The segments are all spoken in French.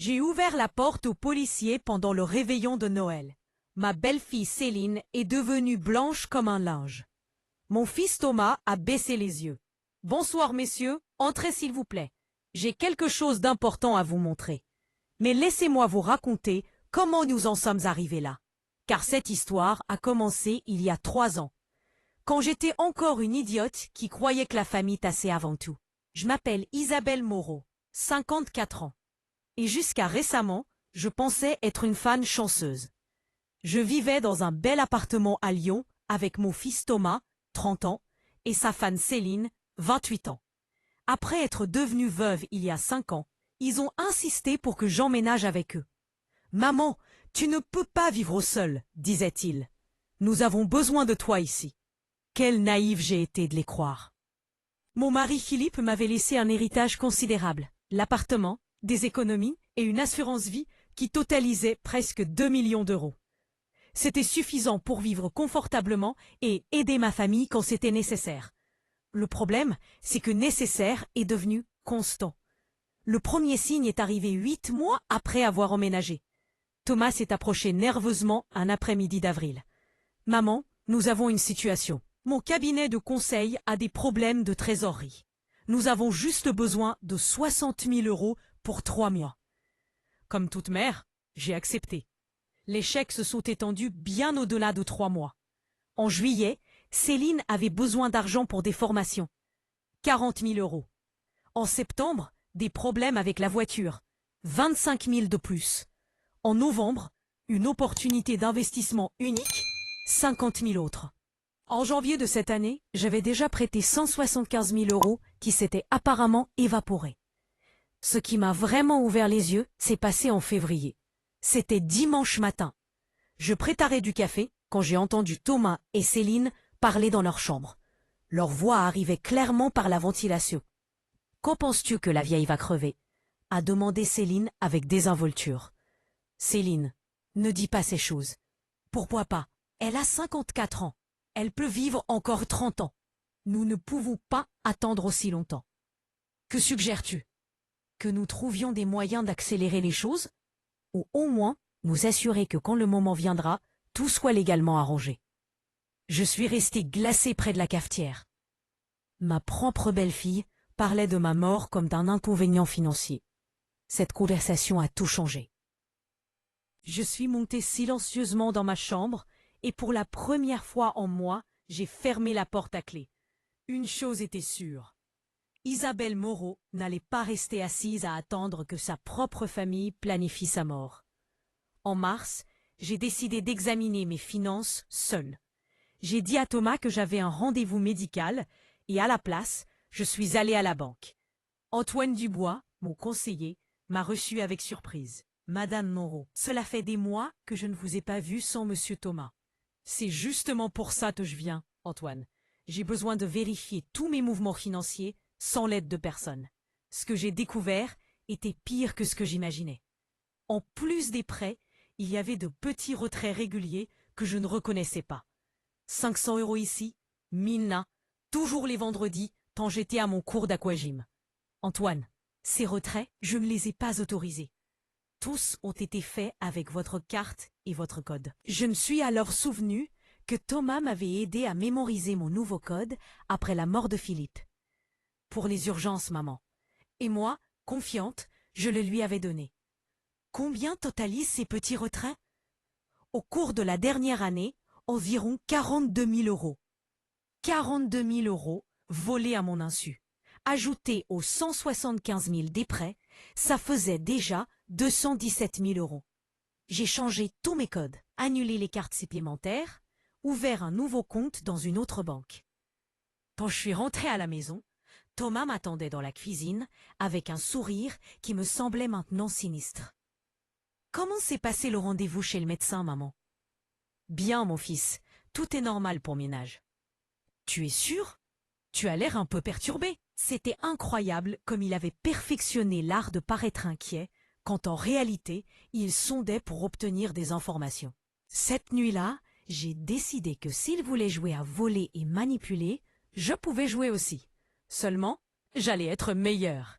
J'ai ouvert la porte aux policiers pendant le réveillon de Noël. Ma belle-fille Céline est devenue blanche comme un linge. Mon fils Thomas a baissé les yeux. « Bonsoir messieurs, entrez s'il vous plaît. J'ai quelque chose d'important à vous montrer. Mais laissez-moi vous raconter comment nous en sommes arrivés là. Car cette histoire a commencé il y a 3 ans. Quand j'étais encore une idiote qui croyait que la famille tassait avant tout. Je m'appelle Isabelle Moreau, 54 ans. Et jusqu'à récemment, je pensais être une femme chanceuse. Je vivais dans un bel appartement à Lyon avec mon fils Thomas, 30 ans, et sa femme Céline, 28 ans. Après être devenue veuve il y a 5 ans, ils ont insisté pour que j'emménage avec eux. « Maman, tu ne peux pas vivre seule, disait-il. Nous avons besoin de toi ici. » Quelle naïve j'ai été de les croire. Mon mari Philippe m'avait laissé un héritage considérable, l'appartement, des économies et une assurance vie qui totalisait presque 2 millions d'euros. C'était suffisant pour vivre confortablement et aider ma famille quand c'était nécessaire. Le problème, c'est que nécessaire est devenu constant. Le premier signe est arrivé 8 mois après avoir emménagé. Thomas s'est approché nerveusement un après-midi d'avril. « Maman, nous avons une situation. Mon cabinet de conseil a des problèmes de trésorerie. Nous avons juste besoin de 60 000 euros pour 3 mois. » Comme toute mère, j'ai accepté. Les chèques se sont étendus bien au-delà de 3 mois. En juillet, Céline avait besoin d'argent pour des formations. 40 000 euros. En septembre, des problèmes avec la voiture. 25 000 de plus. En novembre, une opportunité d'investissement unique. 50 000 autres. En janvier de cette année, j'avais déjà prêté 175 000 euros qui s'étaient apparemment évaporés. Ce qui m'a vraiment ouvert les yeux, s'est passé en février. C'était dimanche matin. Je préparais du café quand j'ai entendu Thomas et Céline parler dans leur chambre. Leur voix arrivait clairement par la ventilation. « Quand penses-tu que la vieille va crever ?» a demandé Céline avec désinvolture. « Céline, ne dis pas ces choses. Pourquoi pas? Elle a 54 ans. Elle peut vivre encore 30 ans. Nous ne pouvons pas attendre aussi longtemps. Que suggères-tu? Que nous trouvions des moyens d'accélérer les choses? Ou au moins nous assurer que quand le moment viendra, tout soit légalement arrangé. » Je suis restée glacée près de la cafetière. Ma propre belle-fille parlait de ma mort comme d'un inconvénient financier. Cette conversation a tout changé. Je suis montée silencieusement dans ma chambre et pour la première fois en moi, j'ai fermé la porte à clé. Une chose était sûre. Isabelle Moreau n'allait pas rester assise à attendre que sa propre famille planifie sa mort. En mars, j'ai décidé d'examiner mes finances seule. J'ai dit à Thomas que j'avais un rendez-vous médical et à la place, je suis allée à la banque. Antoine Dubois, mon conseiller, m'a reçue avec surprise. « Madame Moreau, cela fait des mois que je ne vous ai pas vue sans Monsieur Thomas. » « C'est justement pour ça que je viens, Antoine. J'ai besoin de vérifier tous mes mouvements financiers sans l'aide de personne. Ce que j'ai découvert était pire que ce que j'imaginais. En plus des prêts, il y avait de petits retraits réguliers que je ne reconnaissais pas. 500 euros ici, 1000 là, toujours les vendredis, tant j'étais à mon cours d'aquagym. Antoine, ces retraits, je ne les ai pas autorisés. Tous ont été faits avec votre carte et votre code. Je me suis alors souvenu que Thomas m'avait aidé à mémoriser mon nouveau code après la mort de Philippe. Pour les urgences, maman. Et moi, confiante, je le lui avais donné. Combien totalisent ces petits retraits? Au cours de la dernière année, environ 42 000 euros. 42 000 euros volés à mon insu. Ajoutés aux 175 000 des prêts, ça faisait déjà 217 000 euros. J'ai changé tous mes codes, annulé les cartes supplémentaires, ouvert un nouveau compte dans une autre banque. Quand je suis rentrée à la maison, Thomas m'attendait dans la cuisine avec un sourire qui me semblait maintenant sinistre. « Comment s'est passé le rendez-vous chez le médecin, maman ?»« Bien, mon fils, tout est normal pour mon âge. »« Tu es sûr? Tu as l'air un peu perturbé. » C'était incroyable comme il avait perfectionné l'art de paraître inquiet, quand en réalité, il sondait pour obtenir des informations. Cette nuit-là, j'ai décidé que s'il voulait jouer à voler et manipuler, je pouvais jouer aussi. Seulement, j'allais être meilleure.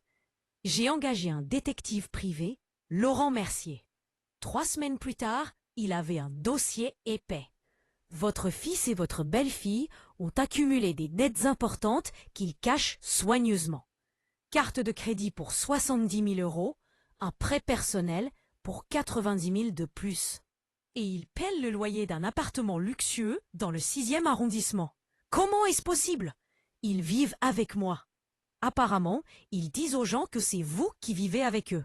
J'ai engagé un détective privé Laurent Mercier. 3 semaines plus tard, il avait un dossier épais. Votre fils et votre belle-fille ont accumulé des dettes importantes qu'ils cachent soigneusement. Carte de crédit pour 70 000 euros, un prêt personnel pour 90 000 de plus. Et ils pèlent le loyer d'un appartement luxueux dans le 6e arrondissement. Comment est-ce possible? Ils vivent avec moi. Apparemment, ils disent aux gens que c'est vous qui vivez avec eux.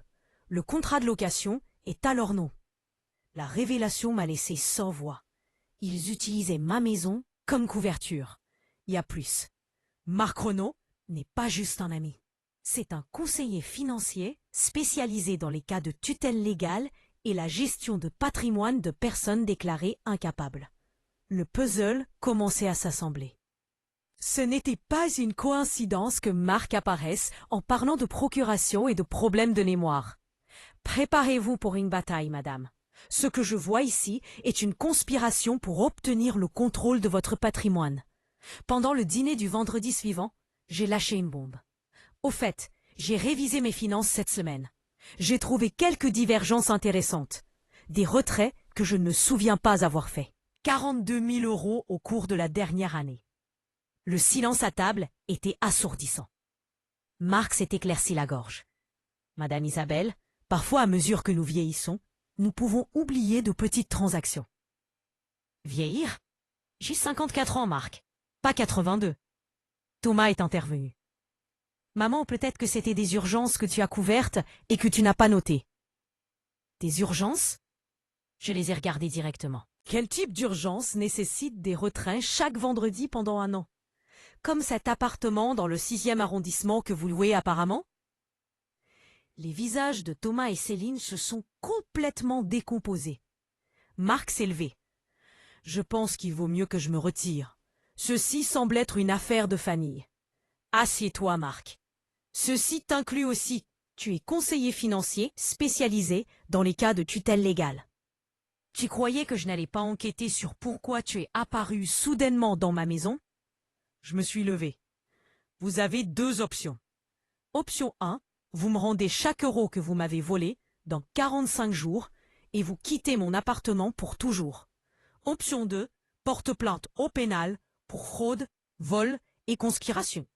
Le contrat de location est à leur nom. La révélation m'a laissé sans voix. Ils utilisaient ma maison comme couverture. Il y a plus. Marc Renaud n'est pas juste un ami. C'est un conseiller financier spécialisé dans les cas de tutelle légale et la gestion de patrimoine de personnes déclarées incapables. Le puzzle commençait à s'assembler. Ce n'était pas une coïncidence que Marc apparaisse en parlant de procuration et de problèmes de mémoire. Préparez-vous pour une bataille, madame. Ce que je vois ici est une conspiration pour obtenir le contrôle de votre patrimoine. Pendant le dîner du vendredi suivant, j'ai lâché une bombe. Au fait, j'ai révisé mes finances cette semaine. J'ai trouvé quelques divergences intéressantes. Des retraits que je ne me souviens pas avoir faits. 42 000 euros au cours de la dernière année. Le silence à table était assourdissant. Marc s'est éclairci la gorge. Madame Isabelle, parfois à mesure que nous vieillissons, nous pouvons oublier de petites transactions. Vieillir? J'ai 54 ans, Marc, pas 82. Thomas est intervenu. Maman, peut-être que c'était des urgences que tu as couvertes et que tu n'as pas notées. Des urgences? Je les ai regardées directement. Quel type d'urgence nécessite des retraits chaque vendredi pendant un an? Comme cet appartement dans le 6e arrondissement que vous louez apparemment? Les visages de Thomas et Céline se sont complètement décomposés. Marc s'est levé. Je pense qu'il vaut mieux que je me retire. Ceci semble être une affaire de famille. Assieds-toi, Marc. Ceci t'inclut aussi. Tu es conseiller financier spécialisé dans les cas de tutelle légale. Tu croyais que je n'allais pas enquêter sur pourquoi tu es apparu soudainement dans ma maison? Je me suis levé. Vous avez 2 options. Option 1, vous me rendez chaque euro que vous m'avez volé dans 45 jours et vous quittez mon appartement pour toujours. Option 2, porte plainte au pénal pour fraude, vol et conspiration.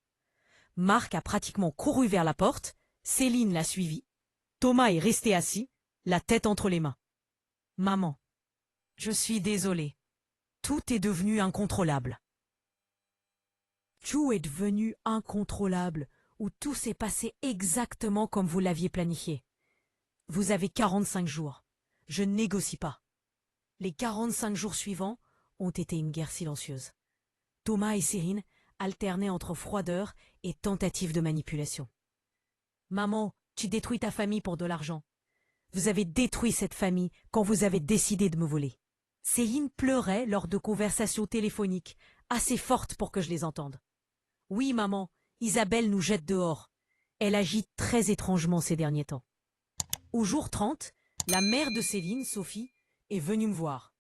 Marc a pratiquement couru vers la porte, Céline l'a suivi. Thomas est resté assis, la tête entre les mains. Maman, je suis désolé. Tout est devenu incontrôlable. Tout est devenu incontrôlable, ou tout s'est passé exactement comme vous l'aviez planifié. Vous avez 45 jours. Je ne négocie pas. Les 45 jours suivants ont été une guerre silencieuse. Thomas et Céline alternaient entre froideur et tentative de manipulation. Maman, tu détruis ta famille pour de l'argent. Vous avez détruit cette famille quand vous avez décidé de me voler. Céline pleurait lors de conversations téléphoniques, assez fortes pour que je les entende. Oui, maman, Isabelle nous jette dehors. Elle agit très étrangement ces derniers temps. Au jour 30, la mère de Céline, Sophie, est venue me voir.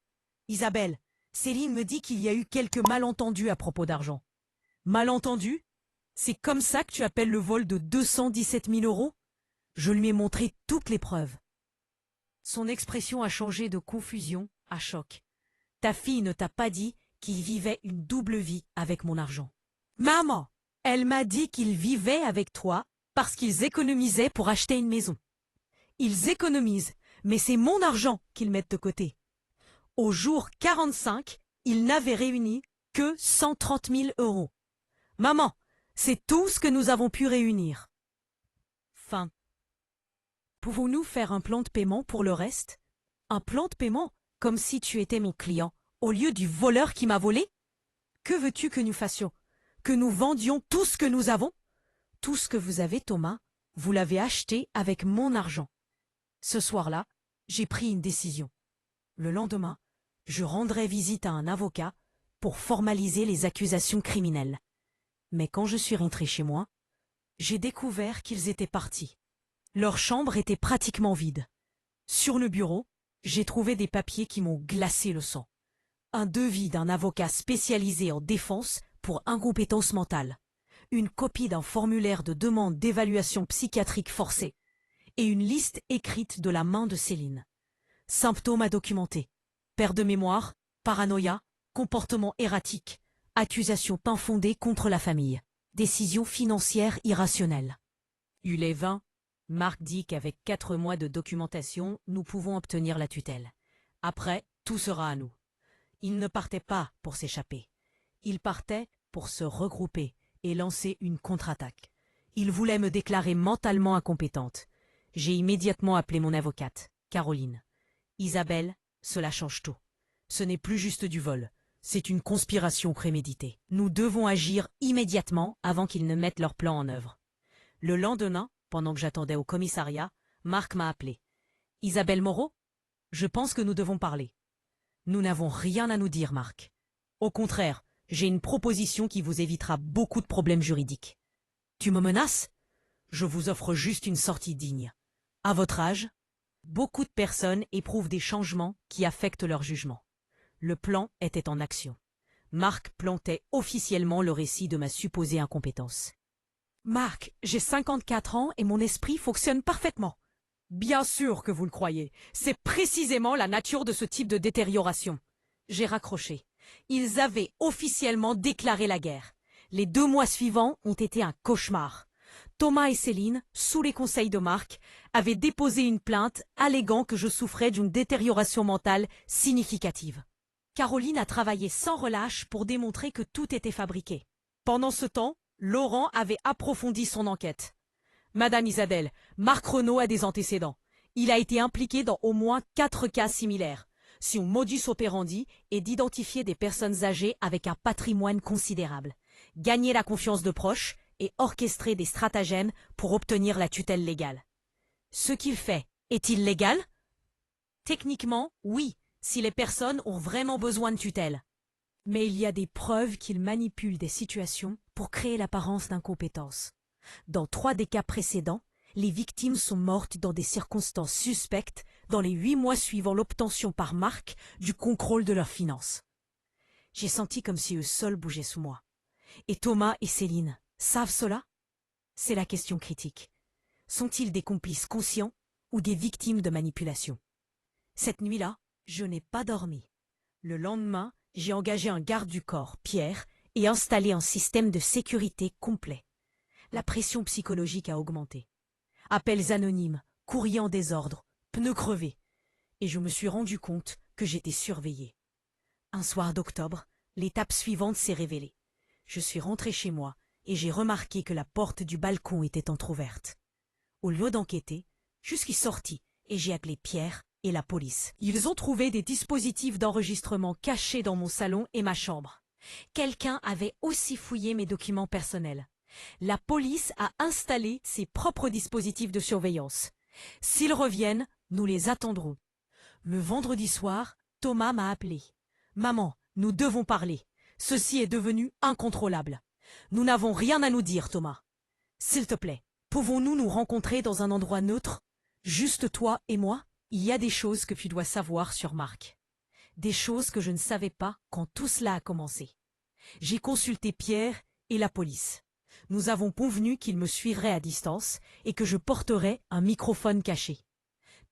Isabelle, Céline me dit qu'il y a eu quelques malentendus à propos d'argent. Malentendus? C'est comme ça que tu appelles le vol de 217 000 euros? Je lui ai montré toutes les preuves. Son expression a changé de confusion à choc. Ta fille ne t'a pas dit qu'il vivait une double vie avec mon argent. Maman, elle m'a dit qu'ils vivaient avec toi parce qu'ils économisaient pour acheter une maison. Ils économisent, mais c'est mon argent qu'ils mettent de côté. Au jour 45, ils n'avaient réuni que 130 000 euros. Maman, c'est tout ce que nous avons pu réunir. Fin. Pouvons-nous faire un plan de paiement pour le reste? Un plan de paiement, comme si tu étais mon client, au lieu du voleur qui m'a volé? Que veux-tu que nous fassions? Que nous vendions tout ce que nous avons? Tout ce que vous avez, Thomas, vous l'avez acheté avec mon argent. Ce soir-là, j'ai pris une décision. Le lendemain, je rendrai visite à un avocat pour formaliser les accusations criminelles. Mais quand je suis rentré chez moi, j'ai découvert qu'ils étaient partis. Leur chambre était pratiquement vide. Sur le bureau, j'ai trouvé des papiers qui m'ont glacé le sang. Un devis d'un avocat spécialisé en défense pour incompétence mentale. Une copie d'un formulaire de demande d'évaluation psychiatrique forcée. et une liste écrite de la main de Céline. Symptômes à documenter. Perte de mémoire, paranoïa, comportement erratique, accusations infondées contre la famille, décision financière irrationnelle. Les 20, Marc dit qu'avec 4 mois de documentation, nous pouvons obtenir la tutelle. Après, tout sera à nous. Il ne partait pas pour s'échapper. Il partait pour se regrouper et lancer une contre-attaque. Il voulait me déclarer mentalement incompétente. J'ai immédiatement appelé mon avocate, Caroline. Isabelle, cela change tout. Ce n'est plus juste du vol. C'est une conspiration préméditée. Nous devons agir immédiatement avant qu'ils ne mettent leur plan en œuvre. Le lendemain, pendant que j'attendais au commissariat, Marc m'a appelé. « Isabelle Moreau, je pense que nous devons parler. » Nous n'avons rien à nous dire, Marc. Au contraire, j'ai une proposition qui vous évitera beaucoup de problèmes juridiques. Tu me menaces? Je vous offre juste une sortie digne. À votre âge, beaucoup de personnes éprouvent des changements qui affectent leur jugement. Le plan était en action. Marc plantait officiellement le récit de ma supposée incompétence. Marc, j'ai 54 ans et mon esprit fonctionne parfaitement. Bien sûr que vous le croyez. C'est précisément la nature de ce type de détérioration. J'ai raccroché. Ils avaient officiellement déclaré la guerre. Les 2 mois suivants ont été un cauchemar. Thomas et Céline, sous les conseils de Marc, avaient déposé une plainte alléguant que je souffrais d'une détérioration mentale significative. Caroline a travaillé sans relâche pour démontrer que tout était fabriqué. Pendant ce temps, Laurent avait approfondi son enquête. Madame Isabelle, Marc Renaud a des antécédents. Il a été impliqué dans au moins 4 cas similaires. Son modus operandi est d'identifier des personnes âgées avec un patrimoine considérable, gagner la confiance de proches et orchestrer des stratagèmes pour obtenir la tutelle légale. Ce qu'il fait est-il légal? Techniquement, oui, si les personnes ont vraiment besoin de tutelle. Mais il y a des preuves qu'il manipule des situations pour créer l'apparence d'incompétence. Dans 3 des cas précédents, les victimes sont mortes dans des circonstances suspectes dans les 8 mois suivant l'obtention par Marc du contrôle de leurs finances. J'ai senti comme si eux seuls bougeaient sous moi. Et Thomas et Céline savent cela? C'est la question critique. Sont-ils des complices conscients ou des victimes de manipulation? Cette nuit-là, je n'ai pas dormi. Le lendemain, j'ai engagé un garde du corps, Pierre, et installé un système de sécurité complet. La pression psychologique a augmenté. Appels anonymes, courriers en désordre, pneus crevés. Et je me suis rendu compte que j'étais surveillé. Un soir d'octobre, l'étape suivante s'est révélée. Je suis rentré chez moi et j'ai remarqué que la porte du balcon était entr'ouverte. Au lieu d'enquêter, je suis sorti et j'ai appelé Pierre et la police. Ils ont trouvé des dispositifs d'enregistrement cachés dans mon salon et ma chambre. Quelqu'un avait aussi fouillé mes documents personnels. La police a installé ses propres dispositifs de surveillance. S'ils reviennent, nous les attendrons. Le vendredi soir, Thomas m'a appelé. « Maman, nous devons parler. Ceci est devenu incontrôlable. Nous n'avons rien à nous dire, Thomas. S'il te plaît, pouvons-nous nous rencontrer dans un endroit neutre? Juste toi et moi? Il y a des choses que tu dois savoir sur Marc. Des choses que je ne savais pas quand tout cela a commencé. J'ai consulté Pierre et la police. Nous avons convenu qu'il me suivrait à distance et que je porterais un microphone caché.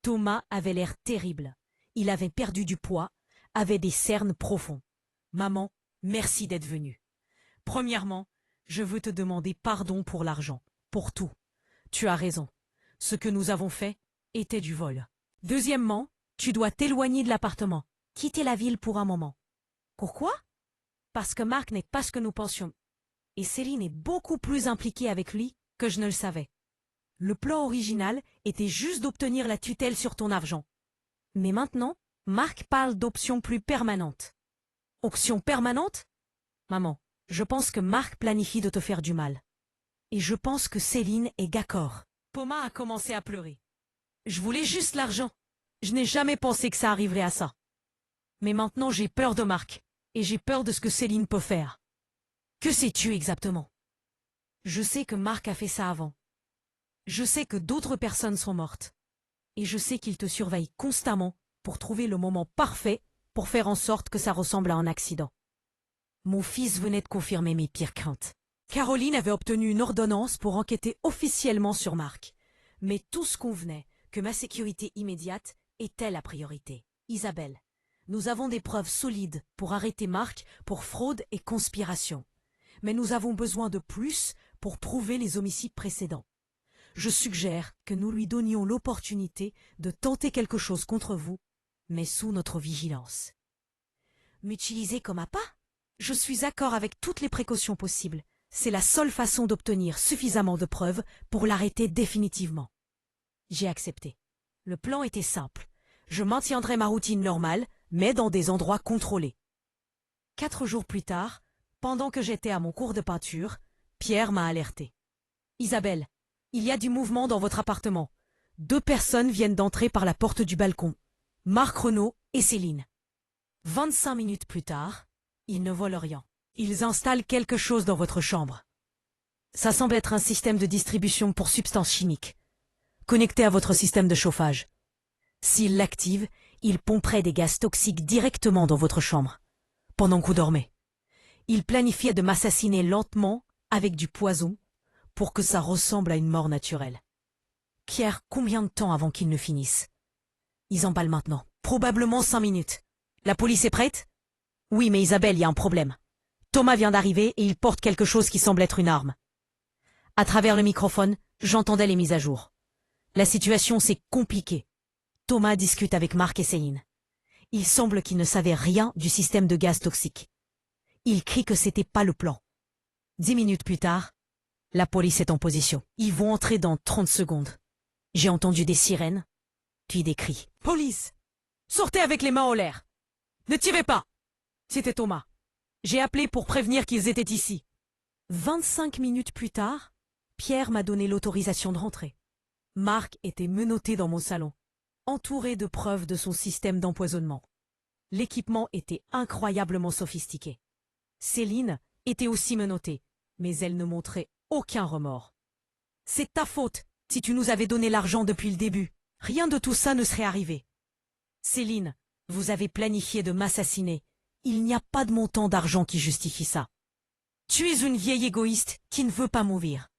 Thomas avait l'air terrible. Il avait perdu du poids, avait des cernes profonds. Maman, merci d'être venue. Premièrement, je veux te demander pardon pour l'argent, pour tout. Tu as raison. Ce que nous avons fait était du vol. Deuxièmement, tu dois t'éloigner de l'appartement, quitter la ville pour un moment. Pourquoi? Parce que Marc n'est pas ce que nous pensions. Et Céline est beaucoup plus impliquée avec lui que je ne le savais. Le plan original était juste d'obtenir la tutelle sur ton argent. Mais maintenant, Marc parle d'options plus permanentes. Options permanentes? Maman, je pense que Marc planifie de te faire du mal. Et je pense que Céline est d'accord. Thomas a commencé à pleurer. Je voulais juste l'argent. Je n'ai jamais pensé que ça arriverait à ça. Mais maintenant j'ai peur de Marc. Et j'ai peur de ce que Céline peut faire. Que sais-tu exactement? Je sais que Marc a fait ça avant. Je sais que d'autres personnes sont mortes. Et je sais qu'il te surveille constamment pour trouver le moment parfait pour faire en sorte que ça ressemble à un accident. Mon fils venait de confirmer mes pires craintes. Caroline avait obtenu une ordonnance pour enquêter officiellement sur Marc. Mais tous convenaient que ma sécurité immédiate était la priorité. Isabelle, nous avons des preuves solides pour arrêter Marc pour fraude et conspiration. Mais nous avons besoin de plus pour prouver les homicides précédents. Je suggère que nous lui donnions l'opportunité de tenter quelque chose contre vous, mais sous notre vigilance. M'utiliser comme appât? Je suis d'accord avec toutes les précautions possibles. C'est la seule façon d'obtenir suffisamment de preuves pour l'arrêter définitivement. J'ai accepté. Le plan était simple. Je maintiendrai ma routine normale, mais dans des endroits contrôlés. 4 jours plus tard, pendant que j'étais à mon cours de peinture, Pierre m'a alerté. « Isabelle, il y a du mouvement dans votre appartement. 2 personnes viennent d'entrer par la porte du balcon. Marc Renaud et Céline. » 25 minutes plus tard, ils ne volent rien. Ils installent quelque chose dans votre chambre. Ça semble être un système de distribution pour substances chimiques, connecté à votre système de chauffage. S'ils l'activent, ils pomperaient des gaz toxiques directement dans votre chambre, pendant que vous dormez. Ils planifiaient de m'assassiner lentement avec du poison pour que ça ressemble à une mort naturelle. Pierre, combien de temps avant qu'ils ne finissent? Ils emballent maintenant. Probablement 5 minutes. La police est prête? Oui, mais Isabelle, il y a un problème. Thomas vient d'arriver et il porte quelque chose qui semble être une arme. À travers le microphone, j'entendais les mises à jour. La situation s'est compliquée. Thomas discute avec Marc et Céline. Il semble qu'ils ne savaient rien du système de gaz toxique. Il crie que c'était pas le plan. 10 minutes plus tard, la police est en position. Ils vont entrer dans 30 secondes. J'ai entendu des sirènes, puis des cris. « Police! Sortez avec les mains en l'air! Ne tirez pas !» C'était Thomas. J'ai appelé pour prévenir qu'ils étaient ici. 25 minutes plus tard, Pierre m'a donné l'autorisation de rentrer. Marc était menotté dans mon salon, entouré de preuves de son système d'empoisonnement. L'équipement était incroyablement sophistiqué. Céline était aussi menottée, mais elle ne montrait aucun remords. « C'est ta faute si tu nous avais donné l'argent depuis le début. Rien de tout ça ne serait arrivé. »« Céline, vous avez planifié de m'assassiner. Il n'y a pas de montant d'argent qui justifie ça. Tu es une vieille égoïste qui ne veut pas mourir. »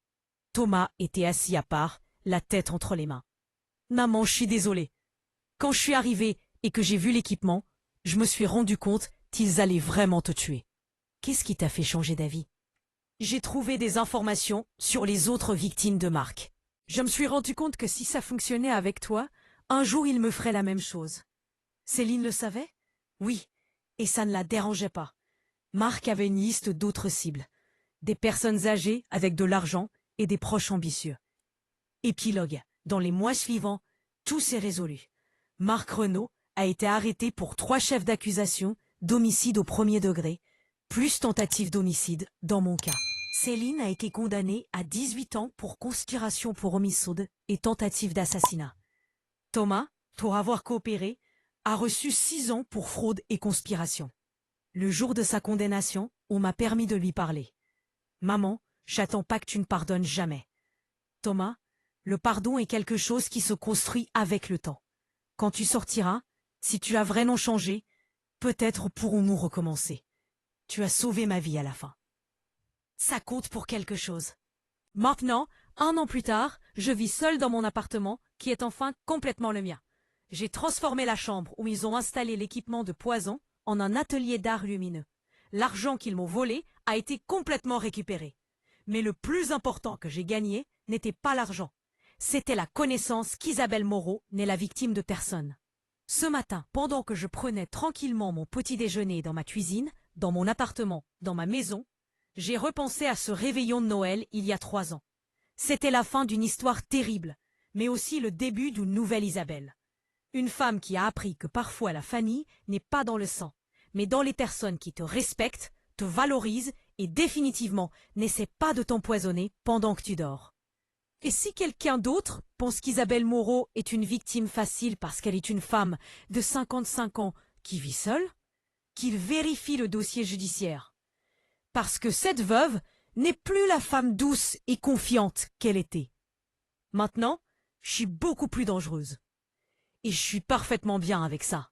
Thomas était assis à part, la tête entre les mains. « Maman, je suis désolée. Quand je suis arrivée et que j'ai vu l'équipement, je me suis rendu compte qu'ils allaient vraiment te tuer. Qu'est-ce qui t'a fait changer d'avis? » J'ai trouvé des informations sur les autres victimes de Marc. Je me suis rendu compte que si ça fonctionnait avec toi, un jour il me ferait la même chose. Céline le savait? Oui, et ça ne la dérangeait pas. Marc avait une liste d'autres cibles. Des personnes âgées avec de l'argent et des proches ambitieux. Épilogue. Dans les mois suivants, tout s'est résolu. Marc Renaud a été arrêté pour 3 chefs d'accusation d'homicide au 1er degré, plus tentative d'homicide dans mon cas. Céline a été condamnée à 18 ans pour conspiration pour homicide et tentative d'assassinat. Thomas, pour avoir coopéré, a reçu 6 ans pour fraude et conspiration. Le jour de sa condamnation, on m'a permis de lui parler. « Maman, j'attends pas que tu ne pardonnes jamais. » Thomas, le pardon est quelque chose qui se construit avec le temps. Quand tu sortiras, si tu as vraiment changé, peut-être pourrons-nous recommencer. Tu as sauvé ma vie à la fin. Ça compte pour quelque chose. Maintenant, 1 an plus tard, je vis seule dans mon appartement, qui est enfin complètement le mien. J'ai transformé la chambre où ils ont installé l'équipement de poison en un atelier d'art lumineux. L'argent qu'ils m'ont volé a été complètement récupéré. Mais le plus important que j'ai gagné n'était pas l'argent. C'était la connaissance qu'Isabelle Moreau n'est la victime de personne. Ce matin, pendant que je prenais tranquillement mon petit déjeuner dans ma cuisine, dans mon appartement, dans ma maison, j'ai repensé à ce réveillon de Noël il y a 3 ans. C'était la fin d'une histoire terrible, mais aussi le début d'une nouvelle Isabelle. Une femme qui a appris que parfois la famille n'est pas dans le sang, mais dans les personnes qui te respectent, te valorisent et définitivement n'essaient pas de t'empoisonner pendant que tu dors. Et si quelqu'un d'autre pense qu'Isabelle Moreau est une victime facile parce qu'elle est une femme de 55 ans qui vit seule, qu'il vérifie le dossier judiciaire. Parce que cette veuve n'est plus la femme douce et confiante qu'elle était. Maintenant, je suis beaucoup plus dangereuse. Et je suis parfaitement bien avec ça.